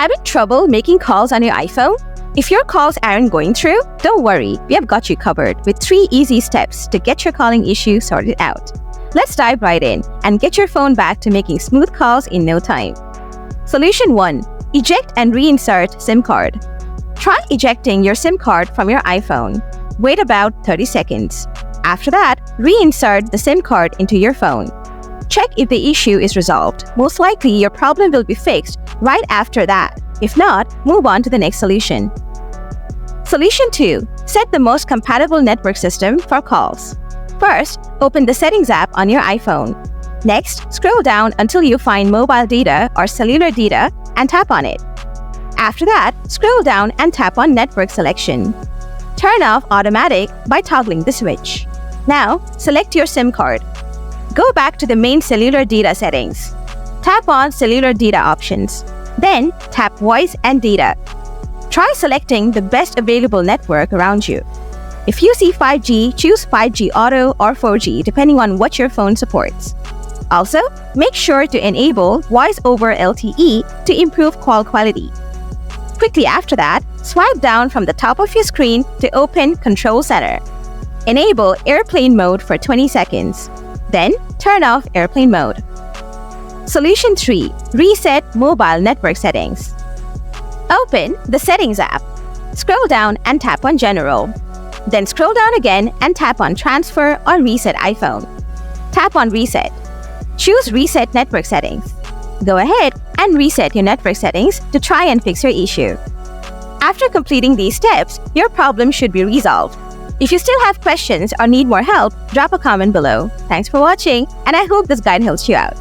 Having trouble making calls on your iPhone? If your calls aren't going through, don't worry, we have got you covered with 3 easy steps to get your calling issue sorted out. Let's dive right in and get your phone back to making smooth calls in no time. Solution 1. Eject and reinsert SIM card. Try ejecting your SIM card from your iPhone. Wait about 30 seconds. After that, reinsert the SIM card into your phone. Check if the issue is resolved. Most likely, your problem will be fixed right after that. If not, move on to the next solution. Solution 2. Set the most compatible network system for calls. First, open the Settings app on your iPhone. Next, scroll down until you find Mobile Data or Cellular Data and tap on it. After that, scroll down and tap on Network Selection. Turn off Automatic by toggling the switch. Now, select your SIM card. Go back to the main Cellular Data settings. Tap on Cellular Data options. Then, tap Voice and Data. Try selecting the best available network around you. If you see 5G, choose 5G Auto or 4G depending on what your phone supports. Also, make sure to enable Voice over LTE to improve call quality. Quickly after that, swipe down from the top of your screen to open Control Center. Enable Airplane Mode for 20 seconds. Then, turn off Airplane Mode. Solution 3. Reset Mobile Network Settings. Open the Settings app. Scroll down and tap on General. Then scroll down again and tap on Transfer or Reset iPhone. Tap on Reset. Choose Reset Network Settings. Go ahead and reset your network settings to try and fix your issue. After completing these steps, your problem should be resolved. If you still have questions or need more help, drop a comment below. Thanks for watching, and I hope this guide helps you out.